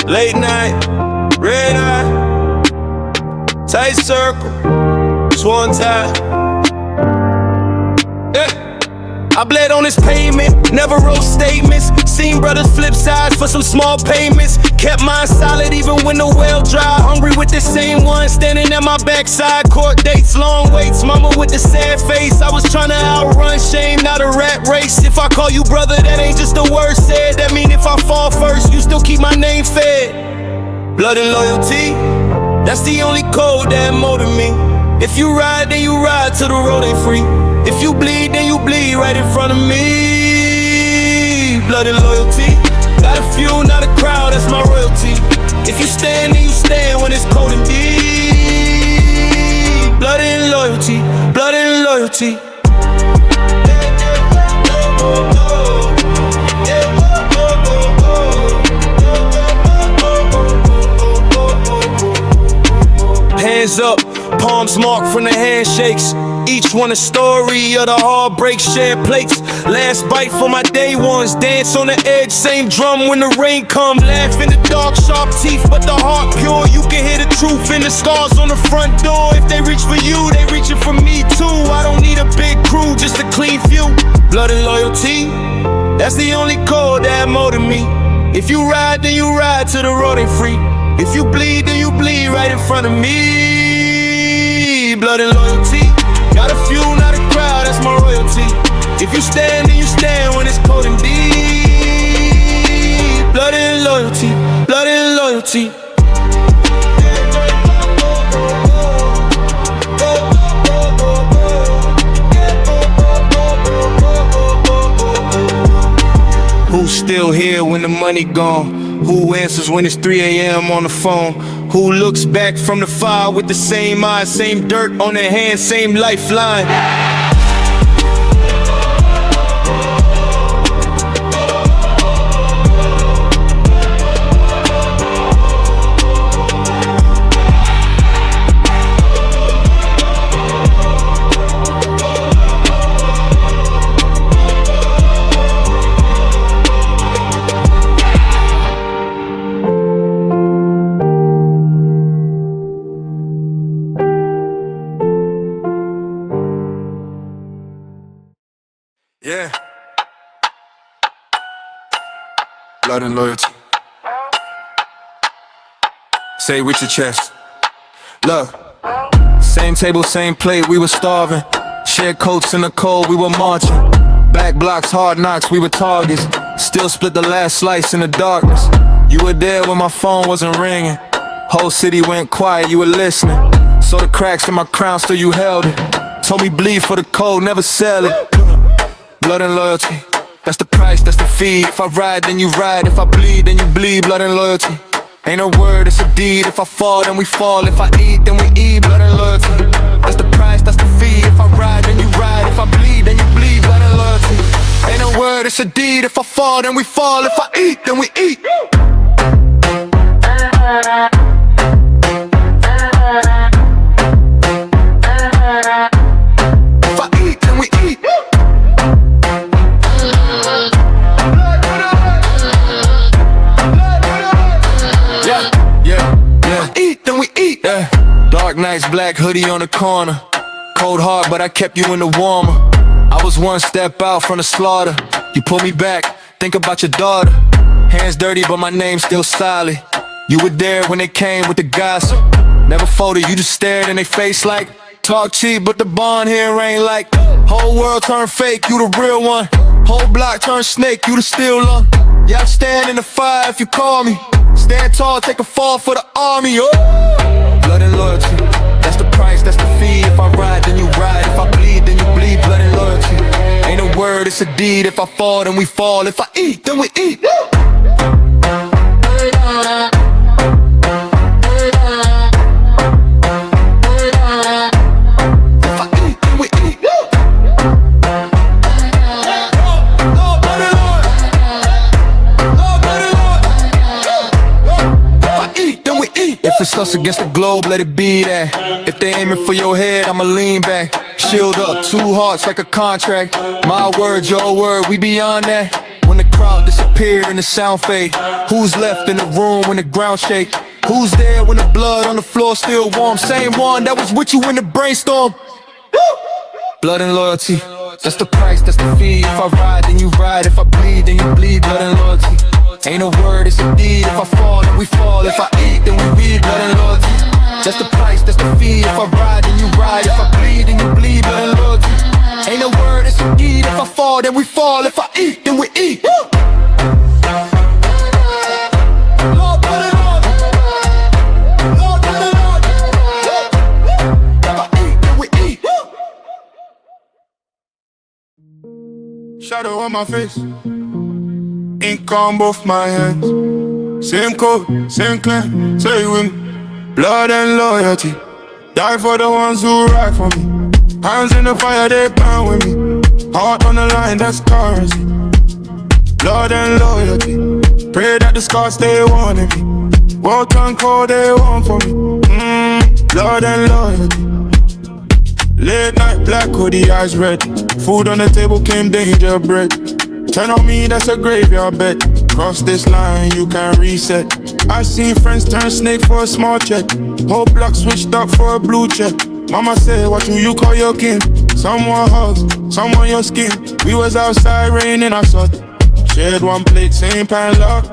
Late night, red eye, tight circle, sworn tie. I bled on this pavement, never wrote statements. Seen brothers flip sides for some small payments. Kept mine solid even when the well dry. Hungry with the same one standing at my backside. Court dates, long waits, mama with the sad face. I was trying to outrun shame, not a rat race. If I call you brother, that ain't just a word said. That mean if I fall first, you still keep my name fed. Blood and loyalty, that's the only code that molded me. If you ride, then you ride till the road ain't free. If you bleed, then you bleed right in front of me. Blood and loyalty, got a few, not a crowd, that's my royalty. If you stand, then you stand when it's cold and deep. Blood and loyalty, blood and loyalty. Hands up, palms marked from the handshakes. Each one a story of the heartbreak, shared plates. Last bite for my day ones, dance on the edge, same drum when the rain come. Laugh in the dark, sharp teeth, but the heart pure. You can hear the truth in the scars on the front door. If they reach for you, they reaching for me too. I don't need a big crew, just a clean few. Blood and loyalty, that's the only code that molded me. If you ride, then you ride till the road ain't free. If you bleed, then you bleed right in front of me. Blood and loyalty, got a few, not a crowd, that's my royalty. If you stand, then you stand when it's cold and deep. Blood and loyalty, blood and loyalty. Who's still here when the money gone? Who answers when it's 3 a.m. on the phone? Who looks back from the fire with the same eyes, same dirt on their hands, same lifeline? Yeah. Blood and loyalty. Say it with your chest. Look, same table, same plate, we were starving. Shared coats in the cold, we were marching. Back blocks, hard knocks, we were targets. Still split the last slice in the darkness. You were there when my phone wasn't ringing. Whole city went quiet, you were listening. Saw the cracks in my crown, still you held it. Told me bleed for the code, never sell it. Blood and loyalty, that's the price, that's the fee. If I ride, then you ride. If I bleed, then you bleed. Blood and loyalty, ain't a word, it's a deed. If I fall, then we fall. If I eat, then we eat. Blood and loyalty, that's the price, that's the fee. If I ride, then you ride. If I bleed, then you bleed. Blood and loyalty, ain't a word, it's a deed. If I fall, then we fall. If I eat, then we eat. If I eat, then we eat. Yeah. Dark nights, black hoodie on the corner. Cold heart, but I kept you in the warmer. I was one step out from the slaughter. You pull me back, think about your daughter. Hands dirty, but my name's still solid. You were there when they came with the gossip. Never folded, you just stared in their face like, talk cheap, but the bond here ain't like. Whole world turned fake, you the real one. Whole block turned snake, you the still one. Yeah, I stand in the fire if you call me. Stand tall, take a fall for the army. Oh! Blood and loyalty, that's the price, that's the fee. If I ride, then you ride. If I bleed, then you bleed. Blood and loyalty, ain't a word, it's a deed. If I fall, then we fall. If I eat, then we eat. If it's Just us against the globe, let it be that. If they aiming for your head, I'ma lean back. Shield up, 2 hearts like a contract. My word, your word, we beyond that. When the crowd disappear and the sound fade, who's left in the room when the ground shake? Who's there when the blood on the floor still warm? Same one that was with you in the brainstorm. Blood and loyalty, that's the price, that's the fee. If I ride, then you ride. If I bleed, then you bleed. Blood and loyalty, ain't a word, it's a deed. If I fall, then we fall. If I eat, then we read. Blood and loyalty, that's the price, that's the fee. If I ride, then you ride. If I bleed, then you bleed. Blood and loyalty, ain't a word, it's a deed. If I fall, then we fall. If I eat, then we eat. Lord, put it on. Lord, put it on. If I eat, then we eat. Shadow on my face, ink on both my hands. Same code, same clan, say with me. Blood and loyalty, die for the ones who ride for me. Hands in the fire, they burn with me. Heart on the line, that's currency. Blood and loyalty, pray that the scars stay warm in me. World turn cold, they want for me. Blood and loyalty. Late night, black hoodie, eyes red. Food on the table came danger bread. Turn on me, that's a graveyard bet. Cross this line, you can reset. I seen friends turn snake for a small check. Whole block switched up for a blue check. Mama said, what you call your kin? Someone hugs, someone your skin. We was outside raining, I saw it. Shared one plate, same pan lock.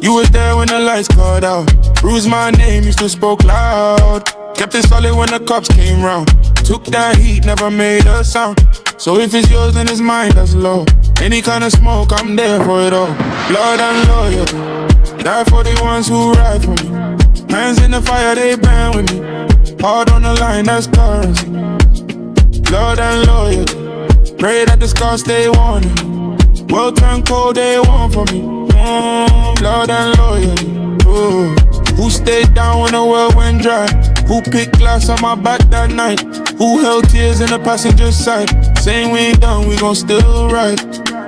You was there when the lights cut out. Bruised my name, you still spoke loud. Kept it solid when the cops came round. Took that heat, never made a sound. So if it's yours, then it's mine, that's low. Any kind of smoke, I'm there for it all. Blood and loyalty, die for the ones who ride for me. Hands in the fire, they burn with me. Heart on the line, that's currency. Blood and loyalty, pray that the scars stay warm. World turn cold, they want for me. Blood and loyalty. Ooh. Who stayed down when the world went dry? Who picked glass on my back that night? Who held tears in the passenger side? Saying we ain't done, we gon' still ride.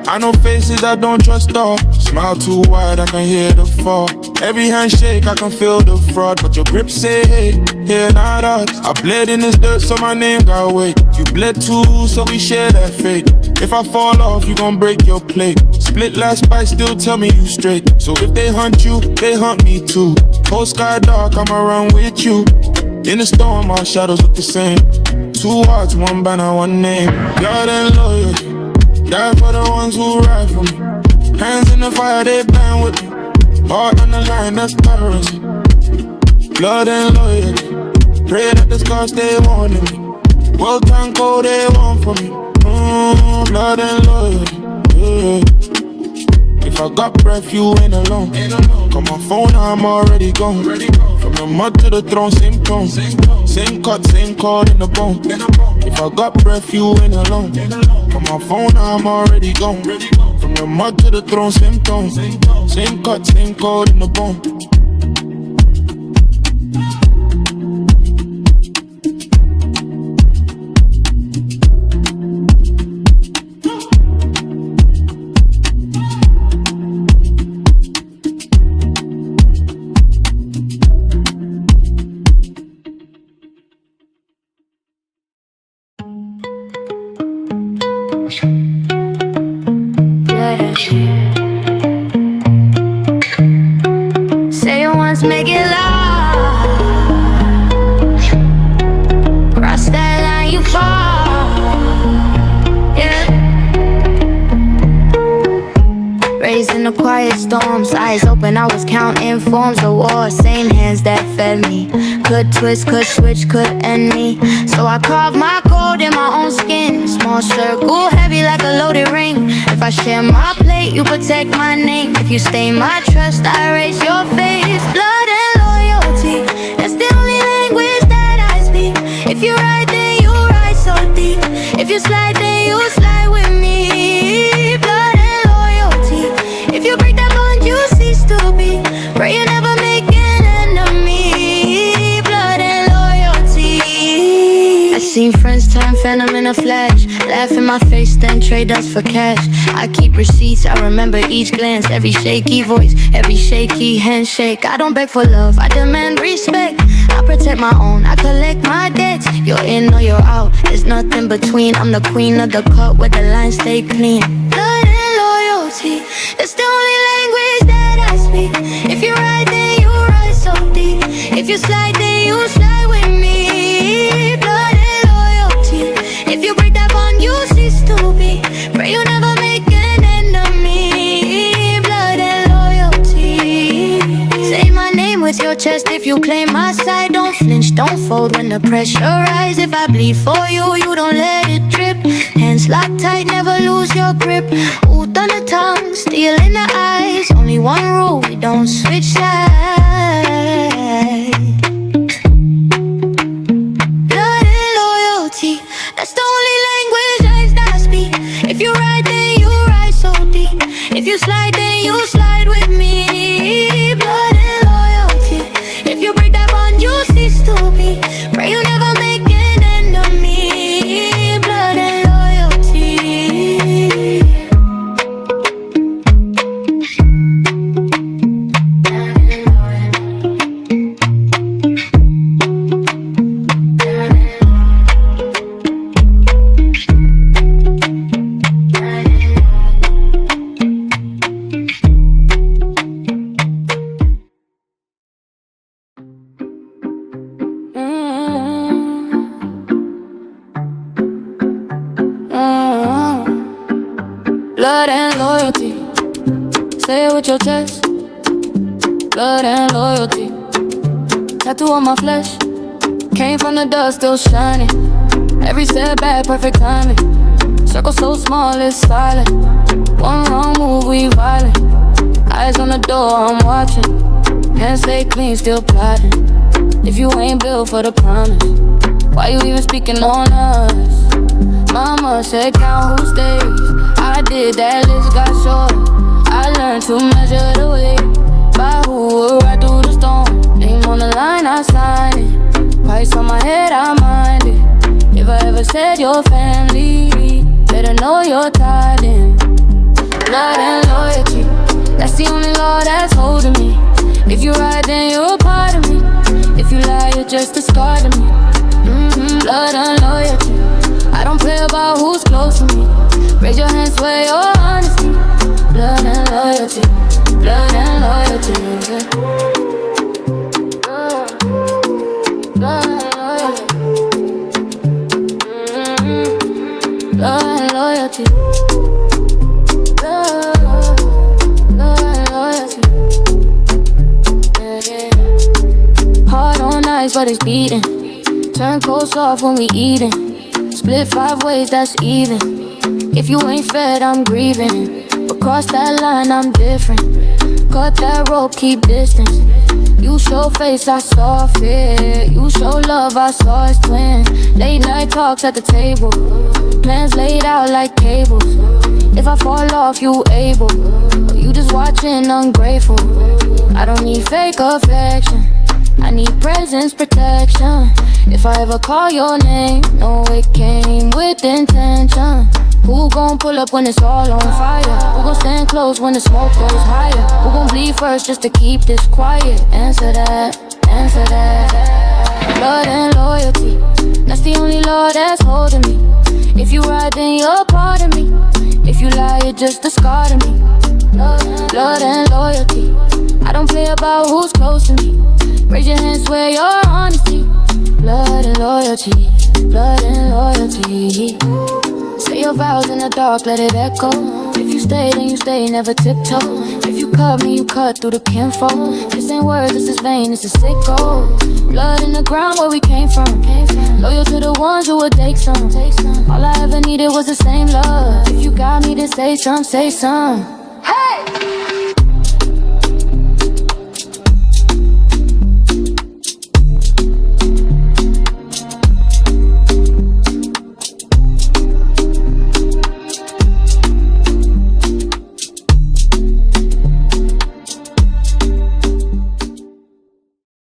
I know faces I don't trust all. Smile too wide, I can hear the fall. Every handshake, I can feel the fraud. But your grip say hey, here not us. I bled in this dirt, so my name got weight. You bled too, so we share that fate. If I fall off, you gon' break your plate. Split last bite, still tell me you straight. So if they hunt you, they hunt me too. Whole sky dark, I'ma run with you. In the storm, our shadows look the same. 2 hearts, 1 banner, 1 name. Blood and loyalty, die for the ones who ride for me. Hands in the fire, they burn with me. Heart on the line, that's currency. Blood and loyalty, pray that the scars stay warm in me. World turn cold, they want for me. Blood and loyalty, yeah. If I got breath, you ain't alone. Call my phone, I'm already gone. From the mud to the throne, same tone. Same cut, same cord in the bone. If I got breath, you ain't alone. Call my phone, I'm already gone. From the mud to the throne, same tone. Same cut, same cord in the bone. Say it once, make it loud. Cross that line, you fall. Yeah. Raised in the quiet storms, eyes open, I was counting forms of war. Same hands that fed me, could twist, could switch, could end me. So I carved my code in my own skin. Small circle, heavy like a loaded ring. If I share my plate, you protect my name. If you stain my trust, I raise your face. Blood and loyalty, that's the only language that I speak. If you ride, then you ride so deep. If you slide, then you slide with me. Blood and loyalty, if you break that bond, you cease to be. Pray you never make an enemy. Blood and loyalty, I Seen friends turn phantom in a flash, laugh in my face, then trade us for cash. I keep receipts, I remember each glance, every shaky voice, every shaky handshake. I don't beg for love, I demand respect. I protect my own, I collect my debts. You're in or you're out, there's nothing between. I'm the queen of the cup where the lines stay clean. Blood and loyalty, that's the only language that I speak. If you ride, then you ride so deep. If you slide, then you slide with me. Blood and loyalty, if you break that bond, you cease to be. Pray you never make an enemy. Blood and loyalty. Say my name with your chest if you claim my side. Don't flinch, don't fold when the pressure rise. If I bleed for you, you don't let it drip. Hands locked tight, never lose your grip. Ooh, thunder tongue, steel in the eyes. Only one rule, we don't switch sides. Blood and loyalty, that's the only language I speak. If you ride, then you ride so deep. If you slide, then you slide with me. Blood and loyalty, if you break that bond, you cease to be. Pray you never make an enemy. Blood and loyalty. Blood and loyalty, say it with your chest. Blood and loyalty, tattoo on my flesh. Came from the dust, still shining. Every setback, perfect timing. Circle so small, it's silent. One wrong move, we violent. Eyes on the door, I'm watching. Hands stay clean, still plotting. If you ain't built for the promise, why you even speaking on us? Mama said count who stays. I did, that list got short. I learned to measure the weight by who will ride through the storm. Name on the line, I signed it. Price on my head, I mind it. If I ever said your family, better know you're tied in. Blood and loyalty, that's the only law that's holding me. If you ride, then you're a part of me. If you lie, you're just a scar to me. Blood and loyalty, I don't play about who's close to me. Raise your hands where you're honesty. Blood and loyalty, blood and loyalty, yeah. Blood and loyalty, blood and loyalty, blood and loyalty, yeah. Hard on ice, but it's beating. Turn cold soft when we eating. Split 5 ways, that's even. If you ain't fed, I'm grieving. But cross that line, I'm different. Cut that rope, keep distance. You show face, I saw fear. You show love, I saw his twin. Late night talks at the table. Plans laid out like cables. If I fall off, you able. You just watching, ungrateful. I don't need fake affection. I need presence, protection. If I ever call your name, know it came with intention. Who gon' pull up when it's all on fire? Who gon' stand close when the smoke goes higher? Who gon' bleed first just to keep this quiet? Answer that, answer that. Blood and loyalty, that's the only law that's holding me. If you ride, then you're a part of me. If you lie, you're just a scar to me. Blood and loyalty, I don't play about who's close to me. Raise your hands where you're honesty. Blood and loyalty, blood and loyalty. Say your vows in the dark, let it echo. If you stay, then you stay, never tiptoe. If you cut me, you cut through the kinfolk. This ain't words, this is vain, this is sicko. Blood in the ground where we came from. Loyal to the ones who would take some. All I ever needed was the same love. If you got me, then say some, say some. Hey!